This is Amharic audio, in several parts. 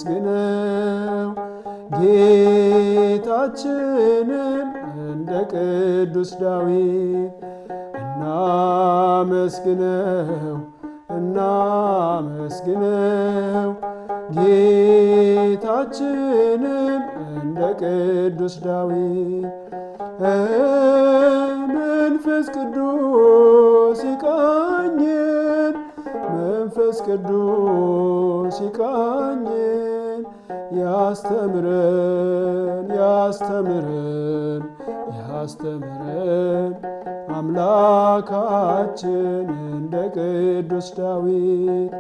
እናመስግነው ጌታችንን እንደ ቅዱስ ዳዊት እናመስግነው ጌታችንን እንደ ቅዱስ ዳዊት መንፈስ ቅዱስ ይቃኘን መንፈስ ቅዱስ ይቃኘን ያስተምረን አምላካችን እንደ ቅዱስ ዳዊት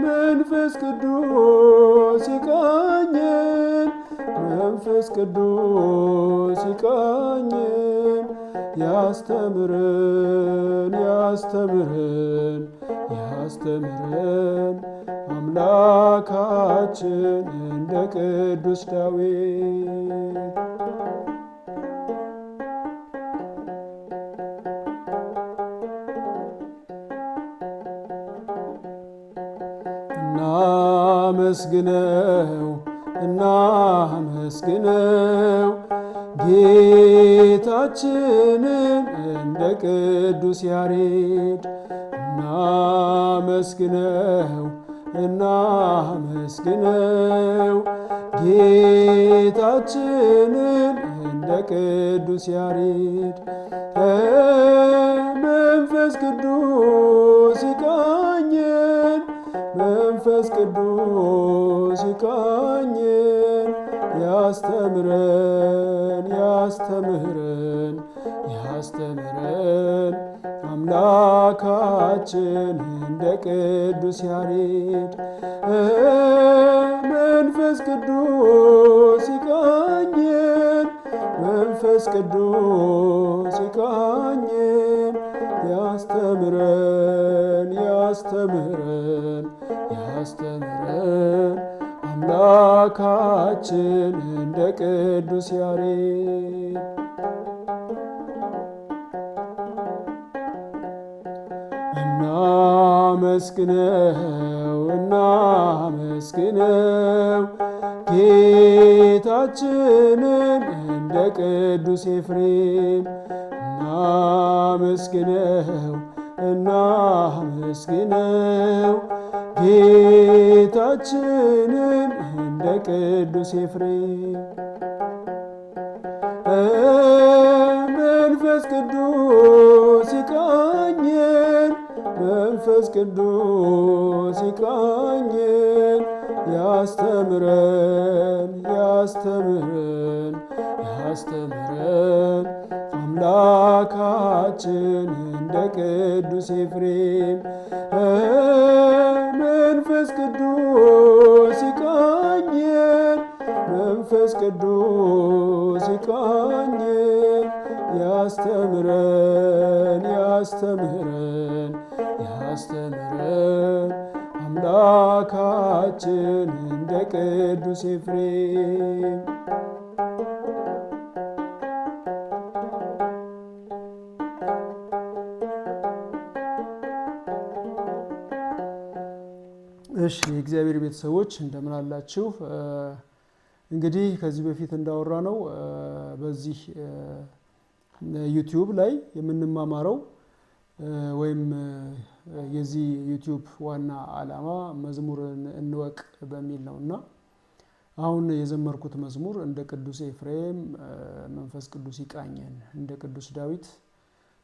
መንፈስ ቅዱስ ይቃኘን መንፈስ ቅዱስ ይቃኘን ያስተምረን አምላካችን እንደ ቅዱስ ዳዊት እናመስግነው ጌታችንን እንደ ቅዱስ ያሬድ እናመስግነው ጌታችንን እንደ ቅዱስ ያሬድ መንፈስ ቅዱስ ይቃኘን መንፈስ ቅዱስ ይቃኘን ያስተምረን አምላካችን እንደ ቅዱስ ያሬድ መንፈስ ቅዱስ ይቃኘን መንፈስ ቅዱስ ይቃኘን ያስተምረን አምላካችን እንደ ቅዱስ ያሬድ እናመስግነው ጌታችንን እንደ ቅዱስ ኤፍሬም እናመስግነው ጌታችንን እንደ ቅዱስ ኤፍሬም መንፈስ ቅዱስ ይቃኘን መንፈስ ቅዱስ ይቃኘን ያስተምረን አምላካችን እንደ ቅዱስ ኤፍሬም መንፈስ ቅዱስ ይቃኘን መንፈስ ቅዱስ ይቃኘን ያስተምረን አምላካችን እንደ ቅዱስ ኤፍሬም እሺ የእግዚአብሔር ቤተሰቦች እንደምን አላችሁ? እንግዲህ ከዚህ በፊት እንዳወራ ነው በዚህ ዩቲዩብ ላይ የምንማማረው ወይም የዚህ ዩቲዩብ ዋና ዓላማ መዝሙርን እንወቅ በሚል ነውና አሁን የዘመርኩት መዝሙር እንደ ቅዱስ ኤፍሬም መንፈስ ቅዱስ ይቃኘን እንደ ቅዱስ ዳዊት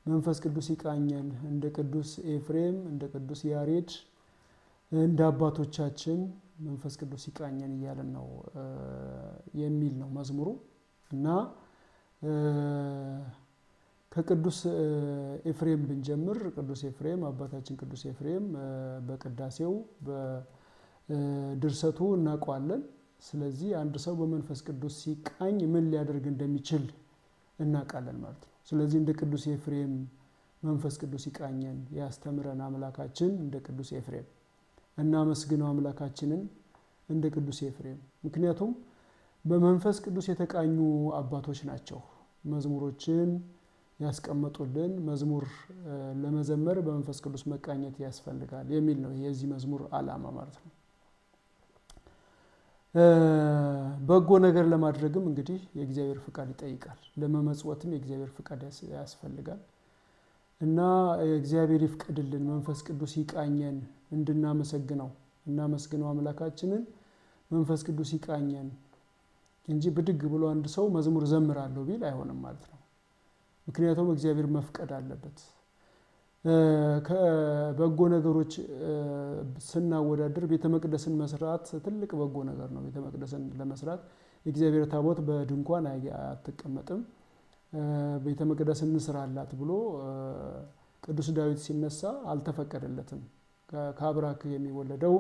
መንፈስ ቅዱስ ይቃኘን እንደ ቅዱስ ኤፍሬም እንደ ቅዱስ ያሬድ እንደ አባቶቻችን መንፈስ ቅዱስ ይቃኘን እያለን ነው የሚል ነው መዝሙሩ እና ከቅዱስ ኤፍሬም ብንጀምር ቅዱስ ኤፍሬም አባታችን ቅዱስ ኤፍሬም በቅዳሴው በድርሰቱ እናውቀዋለን። ስለዚህ አንድ ሰው በመንፈስ ቅዱስ ሲቃኝ ምን ሊያደርግ እንደሚችል እናውቃለን ማለት ነው። ስለዚህ እንደ ቅዱስ ኤፍሬም መንፈስ ቅዱስ ይቃኘን ያስተምረን አምላካችን እንደ ቅዱስ ኤፍሬም እናመስግነው አምላካችንን እንደ ቅዱስ ኤፍሬም። ምክንያቱም በመንፈስ ቅዱስ የተቃኙ አባቶች ናቸው መዝሙሮችን ያስቀመጡልን። መዝሙር ለመዘመር በመንፈስ ቅዱስ መቃኘት ያስፈልጋል የሚል ነው የዚህ መዝሙር ዓላማ ማለት ነው። በጎ ነገር ለማድረግም እንግዲህ የእግዚአብሔር ፍቃድ ይጠይቃል። ለመመጽወትም የእግዚአብሔር ፍቃድ ያስፈልጋል እና እግዚአብሔር ይፍቀድልን፣ መንፈስ ቅዱስ ይቃኘን እንድናመሰግነው እናመስግነው አምላካችንን። መንፈስ ቅዱስ ይቃኘን እንጂ ብድግ ብሎ አንድ ሰው መዝሙር ዘምራለሁ ቢል አይሆንም ማለት ነው። ምክንያቱም እግዚአብሔር መፍቀድ አለበት። ከበጎ ነገሮች ስናወዳድር ቤተ መቅደስን መስራት ትልቅ በጎ ነገር ነው። ቤተ መቅደስን ለመስራት የእግዚአብሔር ታቦት በድንኳን አትቀመጥም። ቤተ መቅደስ እንስራላት ብሎ ቅዱስ ዳዊት ሲነሳ አልተፈቀደለትም። ከአብራክ የሚወለደው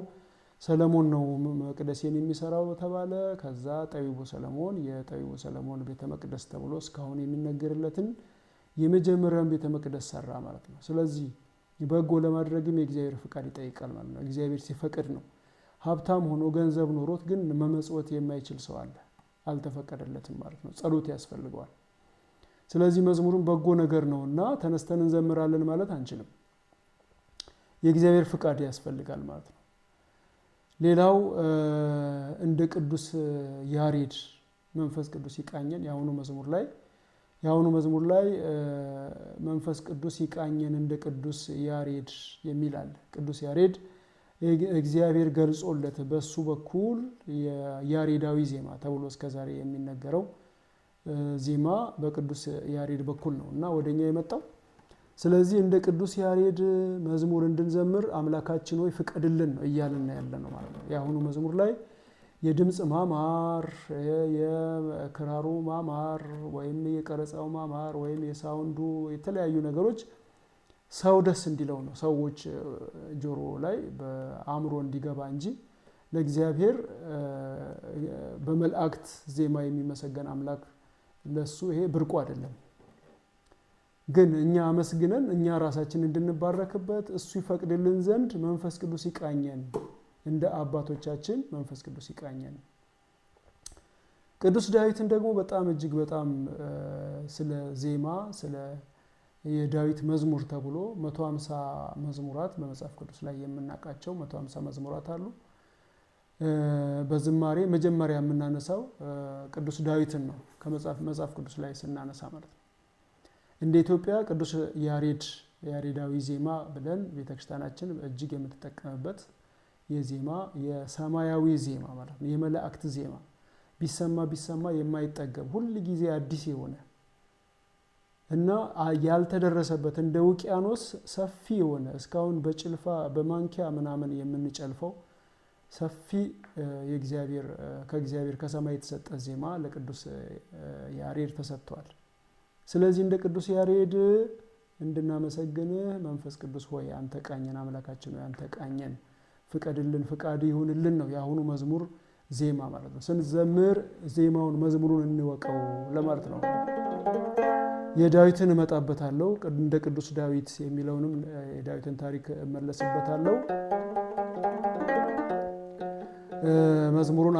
ሰለሞን ነው መቅደሴን የሚሰራው ተባለ። ከዛ ጠቢቡ ሰለሞን የጠቢቡ ሰለሞን ቤተ መቅደስ ተብሎ እስካሁን የሚነገርለትን የመጀመሪያውን ቤተ መቅደስ ሰራ ማለት ነው። ስለዚህ በጎ ለማድረግም የእግዚአብሔር ፍቃድ ይጠይቃል ማለት ነው። እግዚአብሔር ሲፈቅድ ነው። ሀብታም ሆኖ ገንዘብ ኖሮት ግን መመጽወት የማይችል ሰው አለ፣ አልተፈቀደለትም ማለት ነው። ጸሎት ያስፈልገዋል። ስለዚህ መዝሙሩን በጎ ነገር ነውና ተነስተን እንዘምራለን ማለት አንችልም። የእግዚአብሔር ፍቃድ ያስፈልጋል ማለት ነው። ሌላው እንደ ቅዱስ ያሬድ መንፈስ ቅዱስ ይቃኘን የአሁኑ መዝሙር ላይ መንፈስ ቅዱስ ይቃኘን እንደ ቅዱስ ያሬድ የሚል አለ። ቅዱስ ያሬድ እግዚአብሔር ገልጾለት በሱ በኩል የያሬዳዊ ዜማ ተብሎ እስከዛሬ የሚነገረው ዜማ በቅዱስ ያሬድ በኩል ነው እና ወደኛ የመጣው። ስለዚህ እንደ ቅዱስ ያሬድ መዝሙር እንድንዘምር አምላካችን ሆይ ፍቀድልን ነው እያልን ያለ ነው ማለት ነው። የአሁኑ መዝሙር ላይ የድምጽ ማማር፣ የክራሩ ማማር ወይም የቀረጻው ማማር ወይም የሳውንዱ የተለያዩ ነገሮች ሰው ደስ እንዲለው ነው፣ ሰዎች ጆሮ ላይ በአእምሮ እንዲገባ እንጂ ለእግዚአብሔር በመላእክት ዜማ የሚመሰገን አምላክ ለሱ ይሄ ብርቁ አይደለም። ግን እኛ አመስግነን እኛ ራሳችን እንድንባረክበት እሱ ይፈቅድልን ዘንድ መንፈስ ቅዱስ ይቃኘን፣ እንደ አባቶቻችን መንፈስ ቅዱስ ይቃኘን። ቅዱስ ዳዊትን ደግሞ በጣም እጅግ በጣም ስለ ዜማ ስለ የዳዊት መዝሙር ተብሎ 150 መዝሙራት በመጽሐፍ ቅዱስ ላይ የምናውቃቸው 150 መዝሙራት አሉ። በዝማሬ መጀመሪያ የምናነሳው ቅዱስ ዳዊትን ነው ከመጽሐፍ ቅዱስ ላይ ስናነሳ ማለት ነው። እንደ ኢትዮጵያ ቅዱስ ያሬዳዊ ዜማ ብለን ቤተክርስቲያናችን እጅግ የምትጠቀምበት የዜማ የሰማያዊ ዜማ ማለት ነው። የመላእክት ዜማ ቢሰማ የማይጠገብ ሁል ጊዜ አዲስ የሆነ እና ያልተደረሰበት እንደ ውቅያኖስ ሰፊ የሆነ እስካሁን በጭልፋ በማንኪያ ምናምን የምንጨልፈው ሰፊ ከእግዚአብሔር ከሰማይ የተሰጠ ዜማ ለቅዱስ ያሬድ ተሰጥቷል። ስለዚህ እንደ ቅዱስ ያሬድ እንድናመሰግንህ መንፈስ ቅዱስ ሆይ አንተ ቃኘን፣ አምላካችን ሆይ አንተ ቃኘን፣ ፍቀድልን፣ ፍቃድ ይሁንልን ነው የአሁኑ መዝሙር ዜማ ማለት ነው። ስንዘምር ዜማውን መዝሙሩን እንወቀው ለማለት ነው። የዳዊትን እመጣበታለሁ እንደ ቅዱስ ዳዊት የሚለውንም የዳዊትን ታሪክ እመለስበታለሁ። መዝሙሩን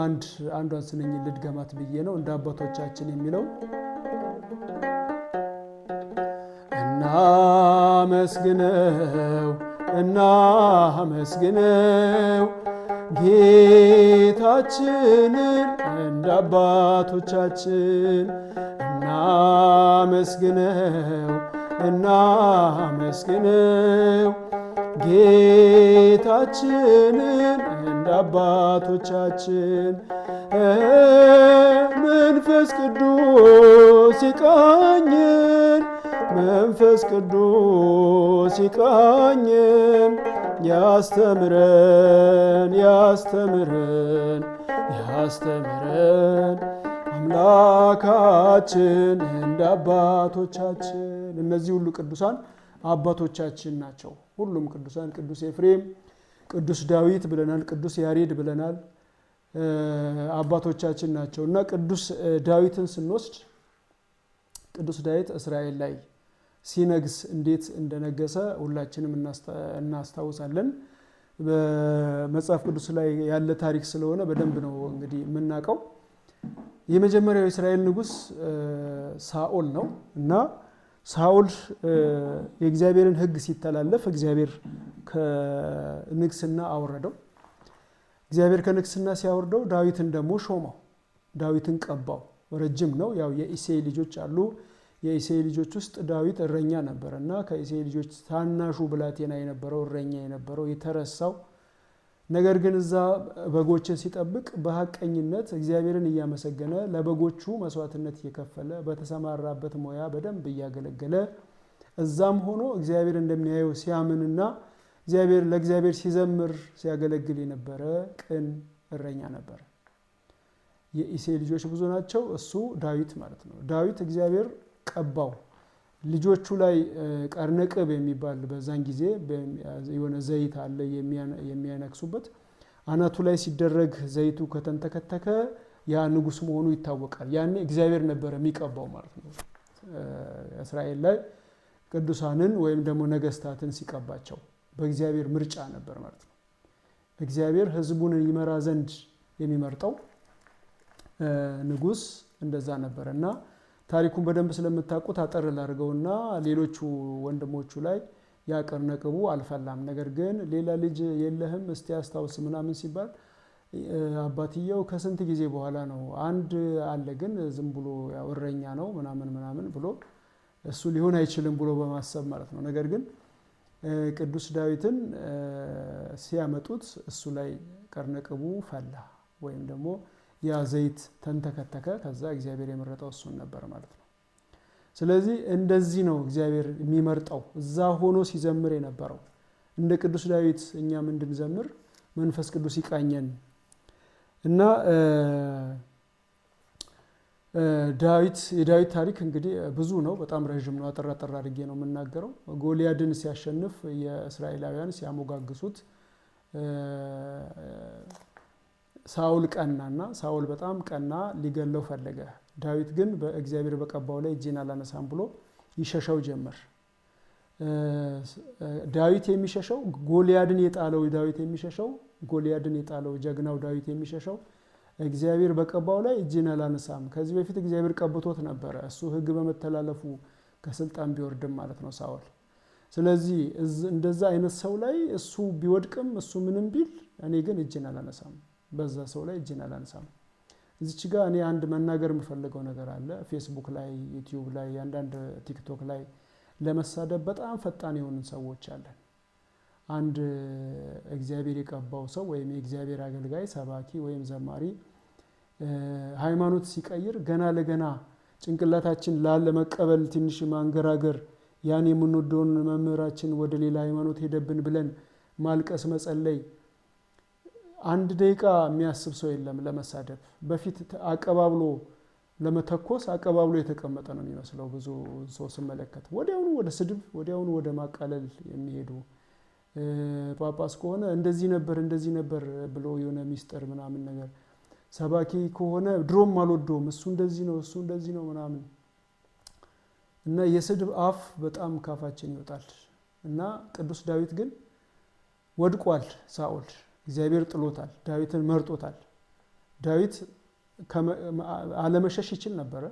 አንዷን ስንኝ ልድገማት ብዬ ነው። እንደ አባቶቻችን የሚለው እናመስግነው ጌታችንን እንደ አባቶቻችን እናመስግነው ጌታችንን እንደ አባቶቻችን። መንፈስ ቅዱስ ይቃኘን ያስተምረን አምላካችን እንደ አባቶቻችን። እነዚህ ሁሉ ቅዱሳን አባቶቻችን ናቸው። ሁሉም ቅዱሳን ቅዱስ ኤፍሬም፣ ቅዱስ ዳዊት ብለናል፣ ቅዱስ ያሬድ ብለናል፣ አባቶቻችን ናቸው እና ቅዱስ ዳዊትን ስንወስድ ቅዱስ ዳዊት እስራኤል ላይ ሲነግስ እንዴት እንደነገሰ ሁላችንም እናስታውሳለን። በመጽሐፍ ቅዱስ ላይ ያለ ታሪክ ስለሆነ በደንብ ነው እንግዲህ የምናውቀው። የመጀመሪያው የእስራኤል ንጉስ ሳኦል ነው እና ሳኦል የእግዚአብሔርን ሕግ ሲተላለፍ እግዚአብሔር ከንግስና አወረደው። እግዚአብሔር ከንግስና ሲያወርደው ዳዊትን ደግሞ ሾመው፣ ዳዊትን ቀባው። ረጅም ነው። ያው የኢሴይ ልጆች አሉ። የኢሴይ ልጆች ውስጥ ዳዊት እረኛ ነበር እና ከኢሴይ ልጆች ታናሹ ብላቴና የነበረው እረኛ የነበረው የተረሳው፣ ነገር ግን እዛ በጎችን ሲጠብቅ በሐቀኝነት እግዚአብሔርን እያመሰገነ ለበጎቹ መስዋዕትነት እየከፈለ በተሰማራበት ሙያ በደንብ እያገለገለ እዛም ሆኖ እግዚአብሔር እንደሚያየው ሲያምንና ለእግዚአብሔር ሲዘምር ሲያገለግል የነበረ ቅን እረኛ ነበር። የኢሴይ ልጆች ብዙ ናቸው። እሱ ዳዊት ማለት ነው። ዳዊት እግዚአብሔር ቀባው። ልጆቹ ላይ ቀርነቅብ የሚባል በዛን ጊዜ የሆነ ዘይት አለ የሚያነክሱበት፣ አናቱ ላይ ሲደረግ ዘይቱ ከተንተከተከ ያ ንጉስ መሆኑ ይታወቃል። ያኔ እግዚአብሔር ነበር የሚቀባው ማለት ነው። እስራኤል ላይ ቅዱሳንን ወይም ደግሞ ነገስታትን ሲቀባቸው በእግዚአብሔር ምርጫ ነበር ማለት ነው። እግዚአብሔር ህዝቡን ይመራ ዘንድ የሚመርጠው ንጉስ እንደዛ ነበር እና ታሪኩን በደንብ ስለምታውቁት አጠር ላድርገውና ሌሎቹ ወንድሞቹ ላይ ያ ቀርነቅቡ አልፈላም። ነገር ግን ሌላ ልጅ የለህም እስቲ አስታውስ ምናምን ሲባል አባትየው ከስንት ጊዜ በኋላ ነው አንድ አለ ግን ዝም ብሎ ያው እረኛ ነው ምናምን ብሎ እሱ ሊሆን አይችልም ብሎ በማሰብ ማለት ነው። ነገር ግን ቅዱስ ዳዊትን ሲያመጡት እሱ ላይ ቀርነቅቡ ፈላ ወይም ደግሞ ያ ዘይት ተንተከተከ። ከዛ እግዚአብሔር የመረጠው እሱን ነበር ማለት ነው። ስለዚህ እንደዚህ ነው እግዚአብሔር የሚመርጠው። እዛ ሆኖ ሲዘምር የነበረው እንደ ቅዱስ ዳዊት እኛም እንድንዘምር መንፈስ ቅዱስ ይቃኘን እና የዳዊት ታሪክ እንግዲህ ብዙ ነው፣ በጣም ረዥም ነው። አጠር አድርጌ ነው የምናገረው። ጎልያድን ሲያሸንፍ የእስራኤላውያን ሲያሞጋግሱት ሳኦል ቀናና ሳኦል በጣም ቀና፣ ሊገለው ፈለገ። ዳዊት ግን በእግዚአብሔር በቀባው ላይ እጄን አላነሳም ብሎ ይሸሸው ጀመር። ዳዊት የሚሸሸው ጎልያድን የጣለው ጎልያድን የጣለው ጀግናው ዳዊት የሚሸሸው እግዚአብሔር በቀባው ላይ እጄን አላነሳም። ከዚህ በፊት እግዚአብሔር ቀብቶት ነበረ፣ እሱ ሕግ በመተላለፉ ከስልጣን ቢወርድም ማለት ነው ሳኦል። ስለዚህ እንደዛ አይነት ሰው ላይ እሱ ቢወድቅም እሱ ምንም ቢል እኔ ግን እጄን አላነሳም፣ በዛ ሰው ላይ እጄን አላነሳም። እዚች ጋር እኔ አንድ መናገር የምፈልገው ነገር አለ። ፌስቡክ ላይ፣ ዩቲዩብ ላይ፣ አንዳንድ ቲክቶክ ላይ ለመሳደብ በጣም ፈጣን የሆኑ ሰዎች አለን። አንድ እግዚአብሔር የቀባው ሰው ወይም የእግዚአብሔር አገልጋይ ሰባኪ ወይም ዘማሪ ሃይማኖት ሲቀይር ገና ለገና ጭንቅላታችን ላለመቀበል ትንሽ ማንገራገር፣ ያን የምንወደውን መምህራችን ወደ ሌላ ሃይማኖት ሄደብን ብለን ማልቀስ፣ መጸለይ፣ አንድ ደቂቃ የሚያስብ ሰው የለም ለመሳደብ። በፊት አቀባብሎ ለመተኮስ አቀባብሎ የተቀመጠ ነው የሚመስለው ብዙ ሰው ስመለከት። ወዲያውኑ ወደ ስድብ፣ ወዲያውኑ ወደ ማቃለል የሚሄዱ ጳጳስ ከሆነ እንደዚህ ነበር ብሎ የሆነ ሚስጥር ምናምን ነገር፣ ሰባኪ ከሆነ ድሮም አልወደውም እሱ እንደዚህ ነው ምናምን እና የስድብ አፍ በጣም ካፋችን ይወጣል። እና ቅዱስ ዳዊት ግን ወድቋል። ሳኦል እግዚአብሔር ጥሎታል፣ ዳዊትን መርጦታል። ዳዊት አለመሸሽ ይችል ነበረ።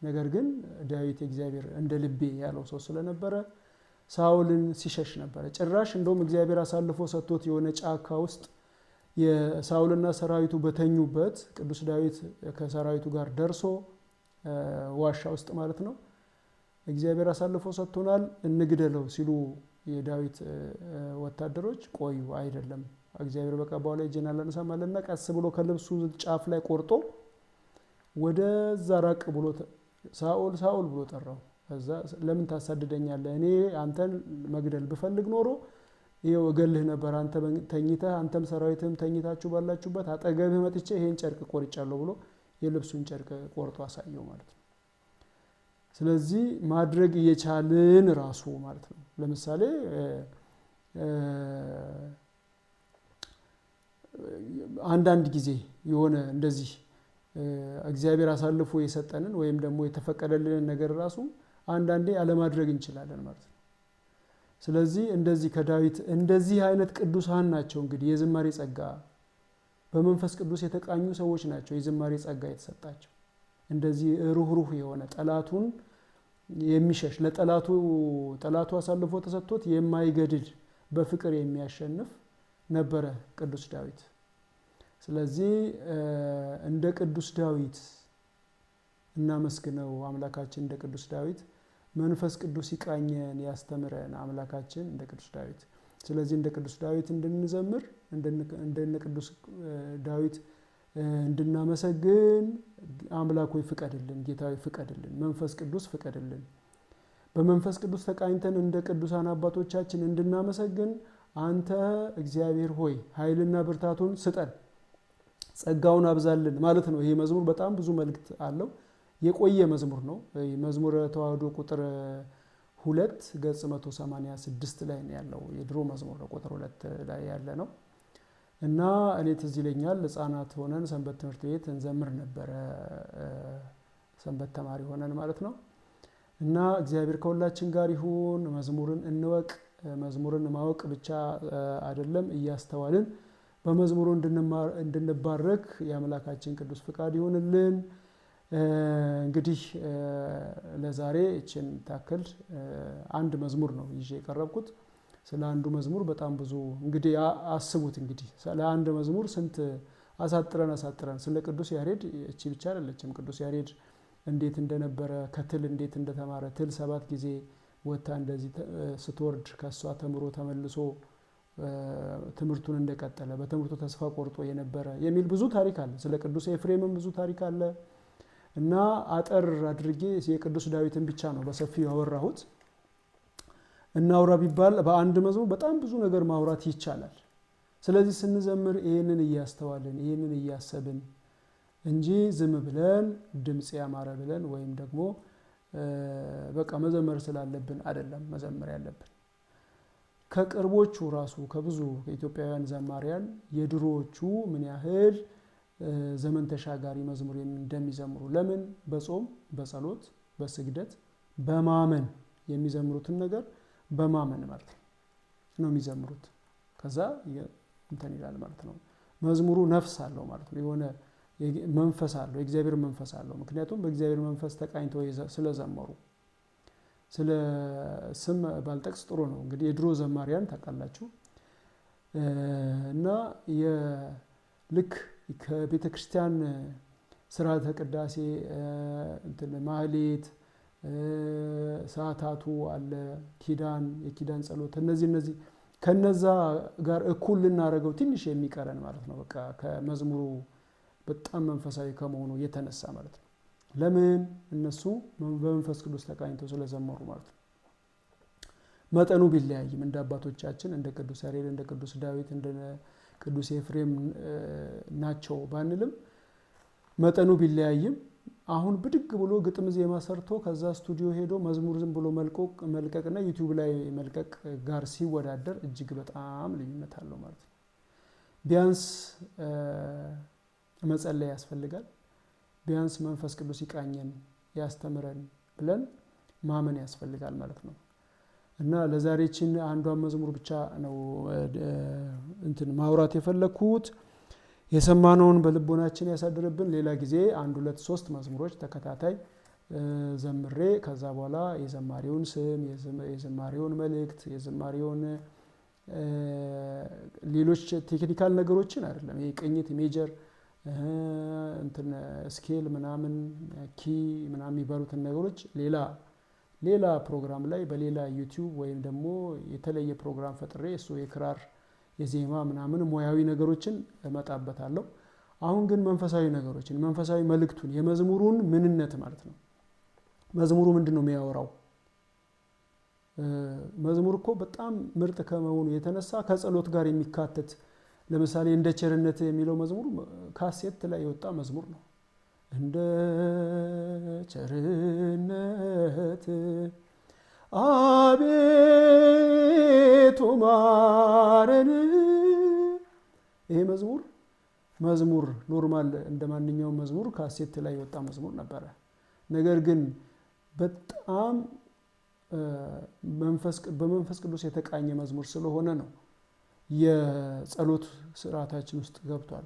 ነገር ግን ዳዊት እግዚአብሔር እንደ ልቤ ያለው ሰው ስለነበረ ሳኦልን ሲሸሽ ነበረ። ጭራሽ እንደውም እግዚአብሔር አሳልፎ ሰጥቶት የሆነ ጫካ ውስጥ የሳኦልና ሰራዊቱ በተኙበት ቅዱስ ዳዊት ከሰራዊቱ ጋር ደርሶ ዋሻ ውስጥ ማለት ነው እግዚአብሔር አሳልፎ ሰጥቶናል እንግደለው ሲሉ የዳዊት ወታደሮች ቆዩ፣ አይደለም እግዚአብሔር በቀባው ላይ እጄን አላነሳም አለና ቀስ ብሎ ከልብሱ ጫፍ ላይ ቆርጦ ወደዛ ራቅ ብሎ ሳኦል ብሎ ጠራው። ከዛ ለምን ታሳድደኛለህ? እኔ አንተን መግደል ብፈልግ ኖሮ ይሄው እገልህ ነበር። አንተ ተኝተህ አንተም ሰራዊትህም ተኝታችሁ ባላችሁበት አጠገብህ መጥቼ ይሄን ጨርቅ ቆርጫለሁ ብሎ የልብሱን ጨርቅ ቆርጦ አሳየው ማለት ነው። ስለዚህ ማድረግ እየቻልን ራሱ ማለት ነው። ለምሳሌ አንዳንድ ጊዜ የሆነ እንደዚህ እግዚአብሔር አሳልፎ የሰጠንን ወይም ደግሞ የተፈቀደልንን ነገር ራሱ አንዳንዴ አለማድረግ እንችላለን ማለት ነው። ስለዚህ እንደዚህ ከዳዊት እንደዚህ አይነት ቅዱሳን ናቸው እንግዲህ የዝማሬ ጸጋ በመንፈስ ቅዱስ የተቃኙ ሰዎች ናቸው የዝማሬ ጸጋ የተሰጣቸው። እንደዚህ ሩህሩህ የሆነ ጠላቱን የሚሸሽ ለጠላቱ አሳልፎ ተሰጥቶት የማይገድል በፍቅር የሚያሸንፍ ነበረ ቅዱስ ዳዊት። ስለዚህ እንደ ቅዱስ ዳዊት እናመስግነው አምላካችን እንደ ቅዱስ ዳዊት መንፈስ ቅዱስ ይቃኘን ያስተምረን አምላካችን እንደ ቅዱስ ዳዊት። ስለዚህ እንደ ቅዱስ ዳዊት እንድንዘምር እንደ ቅዱስ ዳዊት እንድናመሰግን አምላክ ሆይ ፍቀድልን፣ ጌታ ሆይ ፍቀድልን፣ መንፈስ ቅዱስ ፍቀድልን። በመንፈስ ቅዱስ ተቃኝተን እንደ ቅዱሳን አባቶቻችን እንድናመሰግን አንተ እግዚአብሔር ሆይ ኃይልና ብርታቱን ስጠን፣ ጸጋውን አብዛልን ማለት ነው። ይሄ መዝሙር በጣም ብዙ መልእክት አለው። የቆየ መዝሙር ነው። መዝሙረ ተዋህዶ ቁጥር 2 ገጽ 186 ላይ ነው ያለው። የድሮ መዝሙር ነው፣ ቁጥር 2 ላይ ያለ ነው። እና እኔ ትዝ ይለኛል ሕፃናት ሆነን ሰንበት ትምህርት ቤት እንዘምር ነበረ፣ ሰንበት ተማሪ ሆነን ማለት ነው። እና እግዚአብሔር ከሁላችን ጋር ይሁን። መዝሙርን እንወቅ። መዝሙርን ማወቅ ብቻ አይደለም፣ እያስተዋልን በመዝሙሩ እንድንባረክ የአምላካችን ቅዱስ ፍቃድ ይሁንልን። እንግዲህ ለዛሬ እችን ታክል አንድ መዝሙር ነው ይዤ የቀረብኩት። ስለ አንዱ መዝሙር በጣም ብዙ እንግዲህ አስቡት። እንግዲህ ስለ አንድ መዝሙር ስንት አሳጥረን ስለ ቅዱስ ያሬድ እቺ ብቻ አይደለችም። ቅዱስ ያሬድ እንዴት እንደነበረ ከትል እንዴት እንደተማረ ትል 7 ጊዜ ወታ እንደዚህ ስትወርድ ከሷ ተምሮ ተመልሶ ትምህርቱን እንደቀጠለ በትምህርቱ ተስፋ ቆርጦ የነበረ የሚል ብዙ ታሪክ አለ። ስለ ቅዱስ ኤፍሬምም ብዙ ታሪክ አለ። እና አጠር አድርጌ የቅዱስ ዳዊትን ብቻ ነው በሰፊው ያወራሁት። እናውራ ቢባል በአንድ መዝሙር በጣም ብዙ ነገር ማውራት ይቻላል። ስለዚህ ስንዘምር ይሄንን እያስተዋልን ይሄንን እያሰብን እንጂ ዝም ብለን ድምጽ ያማረ ብለን ወይም ደግሞ በቃ መዘመር ስላለብን አይደለም መዘመር ያለብን። ከቅርቦቹ ራሱ ከብዙ ከኢትዮጵያውያን ዘማሪያን የድሮዎቹ ምን ያህል ዘመን ተሻጋሪ መዝሙር እንደሚዘምሩ ለምን በጾም በጸሎት በስግደት በማመን የሚዘምሩትን ነገር በማመን ማለት ነው የሚዘምሩት። ከዛ እንትን ይላል ማለት ነው። መዝሙሩ ነፍስ አለው ማለት ነው። የሆነ መንፈስ አለው፣ የእግዚአብሔር መንፈስ አለው። ምክንያቱም በእግዚአብሔር መንፈስ ተቃኝተው ስለዘመሩ። ስለ ስም ባልጠቅስ ጥሩ ነው። እንግዲህ የድሮ ዘማሪያን ታውቃላችሁ። እና ልክ ከቤተ ክርስቲያን ስርዓተ ቅዳሴ እንትን ማህሌት ሰዓታቱ አለ፣ ኪዳን የኪዳን ጸሎት እነዚህ ከነዛ ጋር እኩል ልናደርገው ትንሽ የሚቀረን ማለት ነው። በቃ ከመዝሙሩ በጣም መንፈሳዊ ከመሆኑ የተነሳ ማለት ነው። ለምን እነሱ በመንፈስ ቅዱስ ተቃኝተው ስለዘመሩ ማለት ነው። መጠኑ ቢለያይም እንደ አባቶቻችን እንደ ቅዱስ ያሬድ እንደ ቅዱስ ዳዊት እንደ ቅዱስ ኤፍሬም ናቸው ባንልም መጠኑ ቢለያይም አሁን ብድግ ብሎ ግጥም ዜማ ሰርቶ ከዛ ስቱዲዮ ሄዶ መዝሙር ዝም ብሎ መልቀቅና ዩቲዩብ ላይ መልቀቅ ጋር ሲወዳደር እጅግ በጣም ልዩነት አለው ማለት ነው። ቢያንስ መጸለይ ያስፈልጋል። ቢያንስ መንፈስ ቅዱስ ይቃኘን ያስተምረን ብለን ማመን ያስፈልጋል ማለት ነው። እና ለዛሬችን አንዷን መዝሙር ብቻ ነው እንትን ማውራት የፈለኩት። የሰማነውን በልቦናችን ያሳድርብን። ሌላ ጊዜ 1 2 3 መዝሙሮች ተከታታይ ዘምሬ ከዛ በኋላ የዘማሪውን ስም የዘማሪውን መልእክት የዘማሪውን ሌሎች ቴክኒካል ነገሮችን አይደለም። ይሄ ቅኝት ሜጀር እንትን ስኬል ምናምን ኪ ምናምን የሚባሉትን ነገሮች ሌላ ፕሮግራም ላይ በሌላ ዩቲዩብ ወይም ደግሞ የተለየ ፕሮግራም ፈጥሬ እሱ የክራር የዜማ ምናምን ሙያዊ ነገሮችን እመጣበታለሁ። አሁን ግን መንፈሳዊ ነገሮችን መንፈሳዊ መልእክቱን የመዝሙሩን ምንነት ማለት ነው። መዝሙሩ ምንድነው የሚያወራው? መዝሙር እኮ በጣም ምርጥ ከመሆኑ የተነሳ ከጸሎት ጋር የሚካተት ለምሳሌ እንደ ቸርነት የሚለው መዝሙር ካሴት ላይ የወጣ መዝሙር ነው። እንደ ቸርነት አቤቱ ማረን። ይሄ መዝሙር ኖርማል እንደ ማንኛውም መዝሙር ካሴት ላይ የወጣ መዝሙር ነበረ። ነገር ግን በጣም በመንፈስ ቅዱስ የተቃኘ መዝሙር ስለሆነ ነው የጸሎት ስርዓታችን ውስጥ ገብቷል።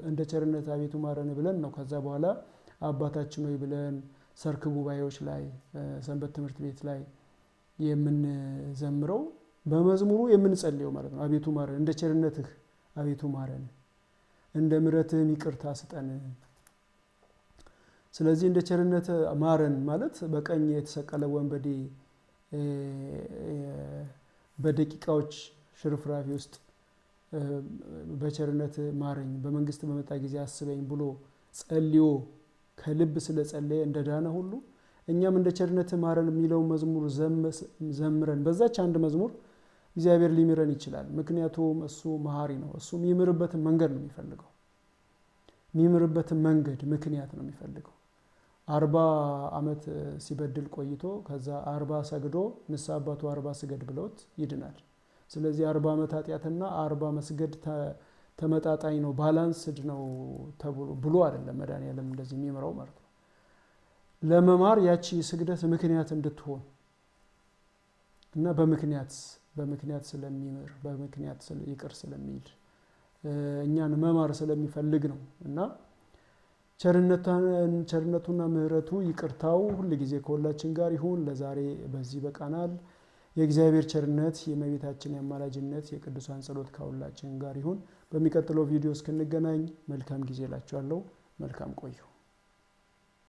እንደ ቸርነት አቤቱ ማረን ብለን ነው ከዛ በኋላ አባታችን ሆይ ብለን ሰርክ ጉባኤዎች ላይ ሰንበት ትምህርት ቤት ላይ የምንዘምረው በመዝሙሩ የምንጸልየው ማለት ነው። አቤቱ ማረን፣ እንደ ቸርነትህ አቤቱ ማረን፣ እንደ ምሕረትህ ይቅርታ ስጠን። ስለዚህ እንደ ቸርነት ማረን ማለት በቀኝ የተሰቀለ ወንበዴ በደቂቃዎች ሽርፍራፊ ውስጥ በቸርነት ማረኝ በመንግስት በመጣ ጊዜ አስበኝ ብሎ ጸልዮ ከልብ ስለጸለየ እንደዳነ ሁሉ እኛም እንደ ቸርነት ማረን የሚለው መዝሙር ዘምረን በዛች አንድ መዝሙር እግዚአብሔር ሊምረን ይችላል። ምክንያቱም እሱ መሐሪ ነው። እሱ የሚምርበትን መንገድ ነው የሚፈልገው። የሚምርበትን መንገድ ምክንያት ነው የሚፈልገው። 40 ዓመት ሲበድል ቆይቶ ከዛ 40 ሰግዶ ንስሐ አባቱ 40 ስገድ ብለውት ይድናል። ስለዚህ 40 ዓመት ኃጢአትና 40 መስገድ ተመጣጣኝ ነው፣ ባላንስድ ነው ብሎ አይደለም መድኃኒዓለም እንደዚህ የሚምረው ማለት ነው። ለመማር ያቺ ስግደት ምክንያት እንድትሆን እና በምክንያት ስለሚምር በምክንያት ይቅር ስለሚል እኛን መማር ስለሚፈልግ ነው። እና ቸርነቱና ምሕረቱ ይቅርታው ሁል ጊዜ ከሁላችን ጋር ይሁን። ለዛሬ በዚህ በቃናል። የእግዚአብሔር ቸርነት የእመቤታችን የአማላጅነት የቅዱሳን ጸሎት ከሁላችን ጋር ይሁን። በሚቀጥለው ቪዲዮ እስክንገናኝ መልካም ጊዜ እላችኋለሁ። መልካም ቆዩ።